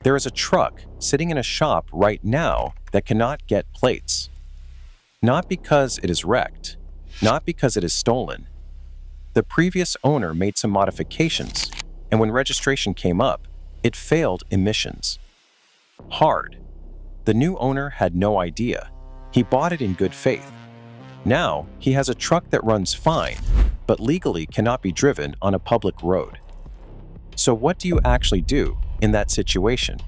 There is a truck sitting in a shop right now that cannot get plates. Not because it is wrecked, not because it is stolen. The previous owner made some modifications, and when registration came up, it failed emissions. Hard. The new owner had no idea. He bought it in good faith. Now, he has a truck that runs fine, but legally cannot be driven on a public road. So what do you actually do in that situation?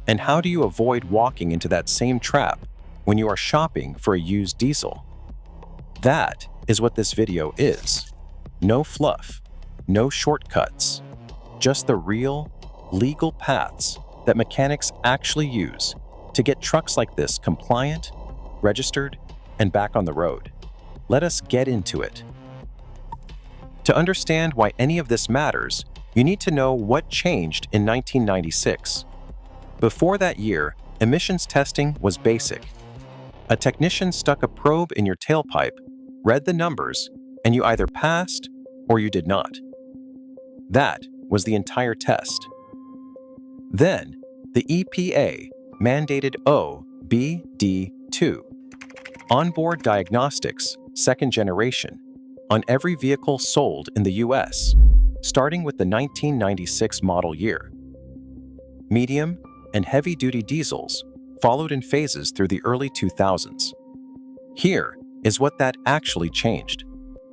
And how do you avoid walking into that same trap when you are shopping for a used diesel? That is what this video is. No fluff, no shortcuts, just the real, legal paths that mechanics actually use to get trucks like this compliant, registered, and back on the road. Let us get into it. To understand why any of this matters, you need to know what changed in 1996. Before that year, emissions testing was basic. A technician stuck a probe in your tailpipe, read the numbers, and you either passed or you did not. That was the entire test. Then, the EPA mandated OBD2, onboard diagnostics, second generation, on every vehicle sold in the US, starting with the 1996 model year. Medium and heavy-duty diesels followed in phases through the early 2000s. Here is what that actually changed.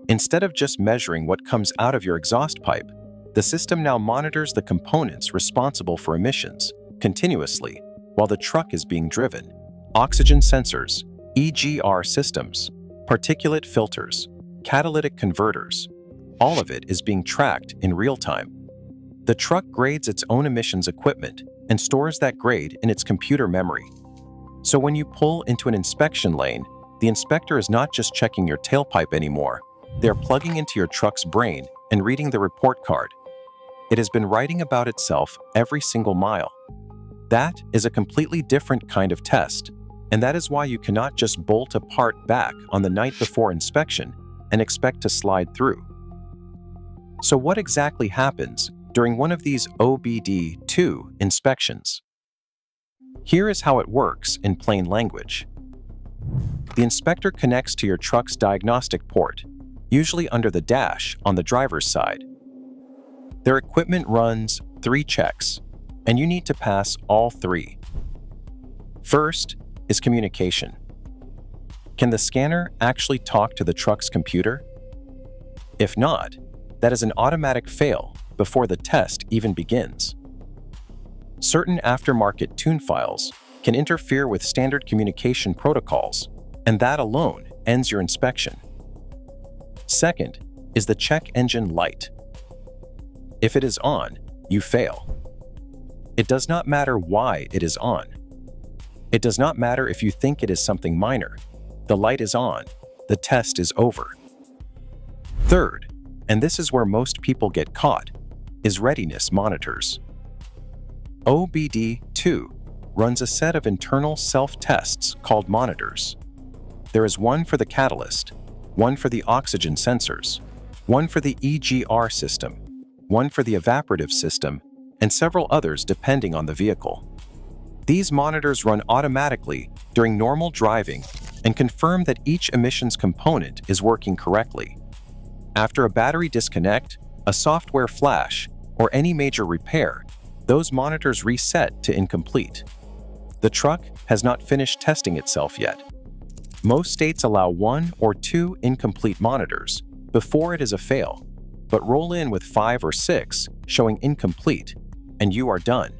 Instead of just measuring what comes out of your exhaust pipe, the system now monitors the components responsible for emissions continuously while the truck is being driven. Oxygen sensors, EGR systems, particulate filters, catalytic converters, all of it is being tracked in real time. The truck grades its own emissions equipment and stores that grade in its computer memory. So when you pull into an inspection lane, the inspector is not just checking your tailpipe anymore. They're plugging into your truck's brain and reading the report card. It has been writing about itself every single mile. That is a completely different kind of test, and that is why you cannot just bolt a part back on the night before inspection and expect to slide through. So what exactly happens during one of these OBD2 inspections? Here is how it works in plain language. The inspector connects to your truck's diagnostic port, usually under the dash on the driver's side. Their equipment runs 3 checks, and you need to pass all 3. First is communication. Can the scanner actually talk to the truck's computer? If not, that is an automatic fail before the test even begins. Certain aftermarket tune files can interfere with standard communication protocols, and that alone ends your inspection. Second is the check engine light. If it is on, you fail. It does not matter why it is on. It does not matter if you think it is something minor. The light is on. The test is over. Third, and this is where most people get caught, is readiness monitors. OBD2 runs a set of internal self-tests called monitors. There is one for the catalyst, one for the oxygen sensors, one for the EGR system, one for the evaporative system, and several others depending on the vehicle. These monitors run automatically during normal driving and confirm that each emissions component is working correctly. After a battery disconnect, a software flash, or any major repair, those monitors reset to incomplete. The truck has not finished testing itself yet. Most states allow 1 or 2 incomplete monitors before it is a fail, but roll in with 5 or 6 showing incomplete, and you are done,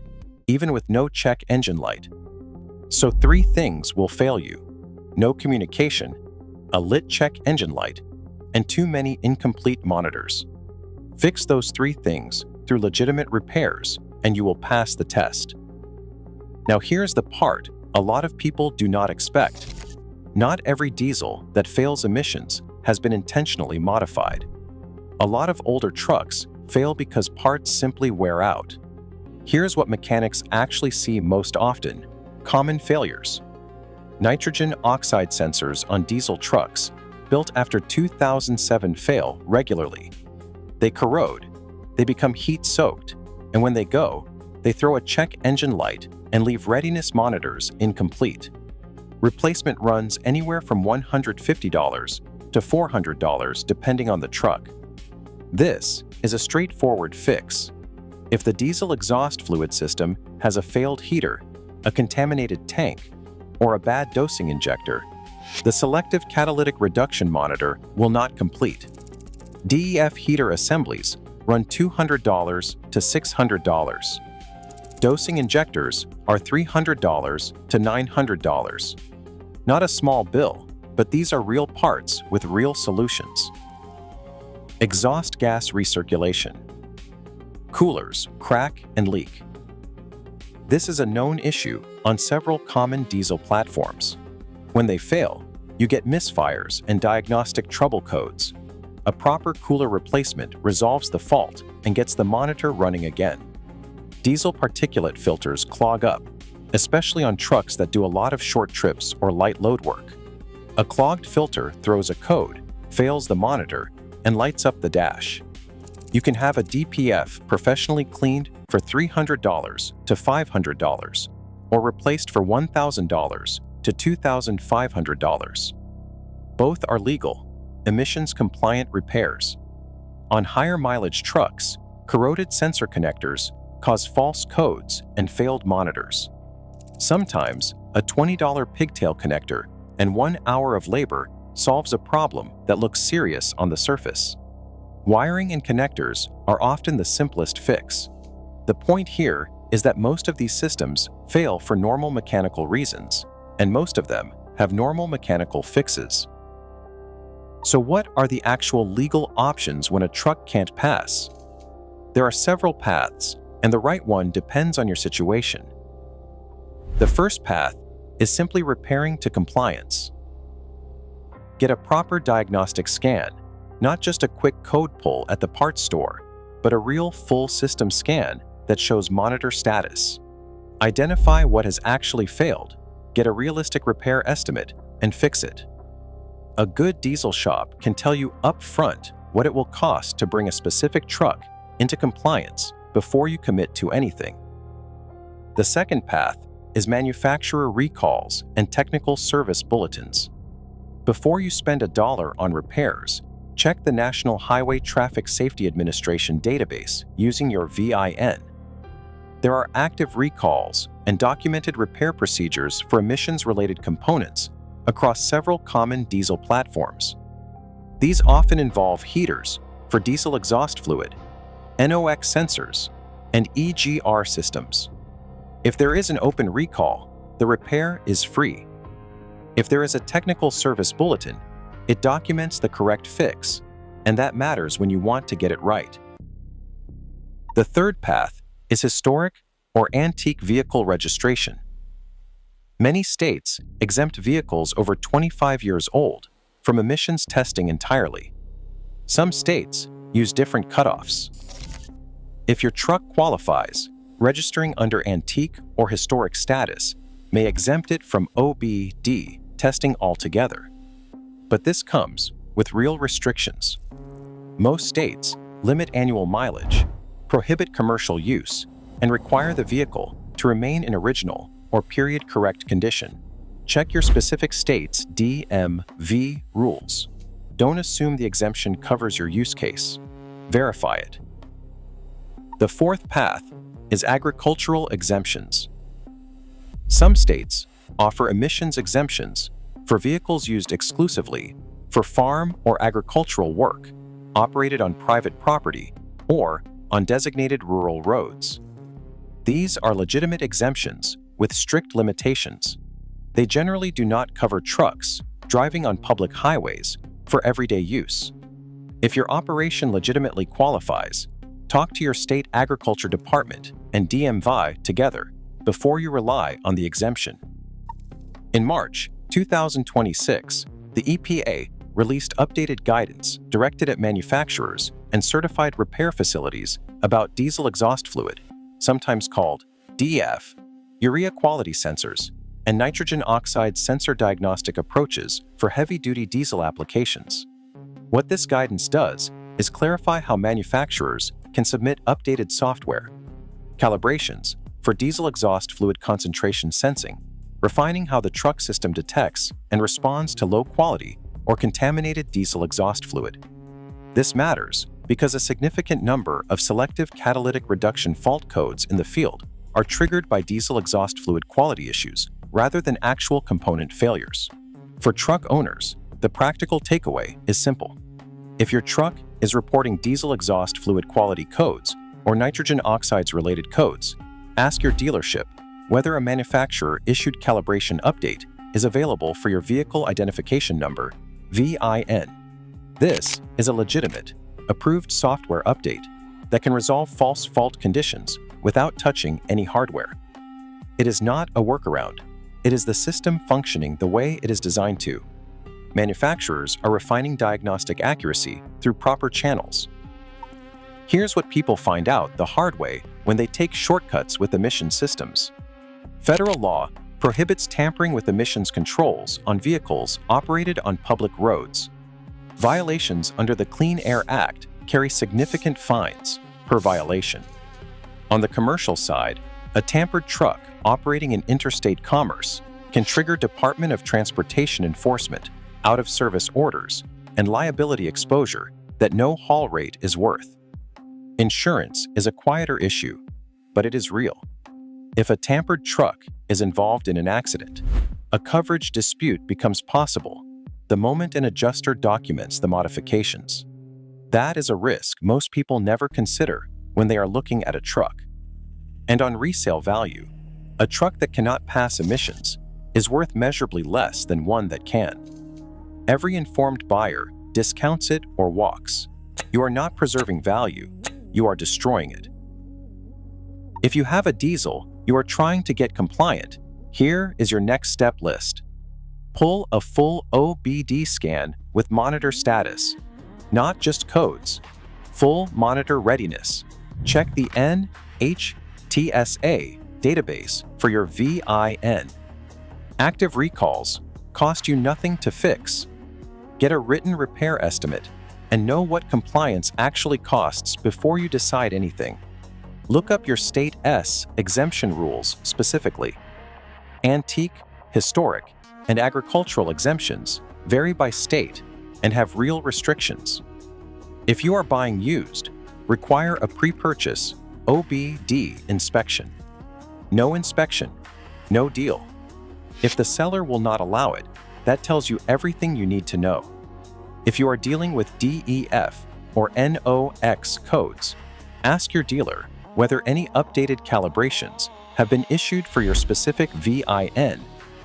even with no check engine light. So 3 things will fail you: no communication, a lit check engine light, and too many incomplete monitors. Fix those 3 things through legitimate repairs, and you will pass the test. Now here's the part a lot of people do not expect. Not every diesel that fails emissions has been intentionally modified. A lot of older trucks fail because parts simply wear out. Here's what mechanics actually see most often: common failures. Nitrogen oxide sensors on diesel trucks built after 2007 fail regularly. They corrode, they become heat-soaked, and when they go, they throw a check engine light and leave readiness monitors incomplete. Replacement runs anywhere from $150 to $400 depending on the truck. This is a straightforward fix. If the diesel exhaust fluid system has a failed heater, a contaminated tank, or a bad dosing injector, the selective catalytic reduction monitor will not complete. DEF heater assemblies run $200 to $600. Dosing injectors are $300 to $900. Not a small bill, but these are real parts with real solutions. Exhaust gas recirculation. Coolers crack and leak. This is a known issue on several common diesel platforms. When they fail, you get misfires and diagnostic trouble codes. A proper cooler replacement resolves the fault and gets the monitor running again. Diesel particulate filters clog up, especially on trucks that do a lot of short trips or light load work. A clogged filter throws a code, fails the monitor, and lights up the dash. You can have a DPF professionally cleaned for $300 to $500, or replaced for $1,000 to $2,500. Both are legal, emissions-compliant repairs. On higher mileage trucks, corroded sensor connectors cause false codes and failed monitors. Sometimes, a $20 pigtail connector and 1 hour of labor solves a problem that looks serious on the surface. Wiring and connectors are often the simplest fix. The point here is that most of these systems fail for normal mechanical reasons, and most of them have normal mechanical fixes. So what are the actual legal options when a truck can't pass? There are several paths, and the right one depends on your situation. The first path is simply repairing to compliance. Get a proper diagnostic scan, not just a quick code pull at the parts store, but a real full system scan that shows monitor status. Identify what has actually failed, get a realistic repair estimate, and fix it. A good diesel shop can tell you up front what it will cost to bring a specific truck into compliance before you commit to anything. The second path is manufacturer recalls and technical service bulletins. Before you spend $1 on repairs, check the National Highway Traffic Safety Administration database using your VIN. There are active recalls and documented repair procedures for emissions-related components across several common diesel platforms. These often involve heaters for diesel exhaust fluid, NOx sensors, and EGR systems. If there is an open recall, the repair is free. If there is a technical service bulletin, it documents the correct fix, and that matters when you want to get it right. The third path is historic or antique vehicle registration. Many states exempt vehicles over 25 years old from emissions testing entirely. Some states use different cutoffs. If your truck qualifies, registering under antique or historic status may exempt it from OBD testing altogether. But this comes with real restrictions. Most states limit annual mileage, prohibit commercial use, and require the vehicle to remain in original or period-correct condition. Check your specific state's DMV rules. Don't assume the exemption covers your use case. Verify it. The fourth path is agricultural exemptions. Some states offer emissions exemptions for vehicles used exclusively for farm or agricultural work, operated on private property, or on designated rural roads. These are legitimate exemptions with strict limitations. They generally do not cover trucks driving on public highways for everyday use. If your operation legitimately qualifies, talk to your state agriculture department and DMV together before you rely on the exemption. In March 2026, the EPA released updated guidance directed at manufacturers and certified repair facilities about diesel exhaust fluid, sometimes called DEF, urea quality sensors, and nitrogen oxide sensor diagnostic approaches for heavy-duty diesel applications. What this guidance does is clarify how manufacturers can submit updated software, calibrations, for diesel exhaust fluid concentration sensing, refining how the truck system detects and responds to low quality or contaminated diesel exhaust fluid. This matters because a significant number of selective catalytic reduction fault codes in the field are triggered by diesel exhaust fluid quality issues rather than actual component failures. For truck owners, the practical takeaway is simple. If your truck is reporting diesel exhaust fluid quality codes or nitrogen oxides-related codes, ask your dealership whether a manufacturer-issued calibration update is available for your Vehicle Identification Number, VIN. This is a legitimate, approved software update that can resolve false fault conditions without touching any hardware. It is not a workaround. It is the system functioning the way it is designed to. Manufacturers are refining diagnostic accuracy through proper channels. Here's what people find out the hard way when they take shortcuts with emission systems. Federal law prohibits tampering with emissions controls on vehicles operated on public roads. Violations under the Clean Air Act carry significant fines per violation. On the commercial side, a tampered truck operating in interstate commerce can trigger Department of Transportation enforcement, out-of-service orders, and liability exposure that no haul rate is worth. Insurance is a quieter issue, but it is real. If a tampered truck is involved in an accident, a coverage dispute becomes possible the moment an adjuster documents the modifications. That is a risk most people never consider when they are looking at a truck. And on resale value, a truck that cannot pass emissions is worth measurably less than one that can. Every informed buyer discounts it or walks. You are not preserving value, you are destroying it. If you have a diesel you are trying to get compliant, here is your next step list. Pull a full OBD scan with monitor status, not just codes. Full monitor readiness. Check the NHTSA database for your VIN. Active recalls cost you nothing to fix. Get a written repair estimate and know what compliance actually costs before you decide anything. Look up your state's exemption rules specifically. Antique, historic, and agricultural exemptions vary by state and have real restrictions. If you are buying used, require a pre-purchase OBD inspection. No inspection, no deal. If the seller will not allow it, that tells you everything you need to know. If you are dealing with DEF or NOx codes, ask your dealer whether any updated calibrations have been issued for your specific VIN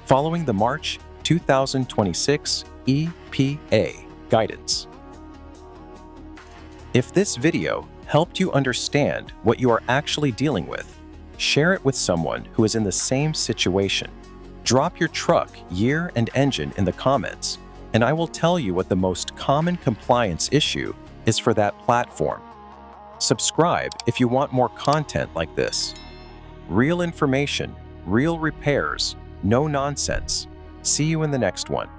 following the March 2026 EPA guidance. If this video helped you understand what you are actually dealing with, share it with someone who is in the same situation. Drop your truck, year, and engine in the comments, and I will tell you what the most common compliance issue is for that platform. Subscribe if you want more content like this. Real information, real repairs, no nonsense. See you in the next one.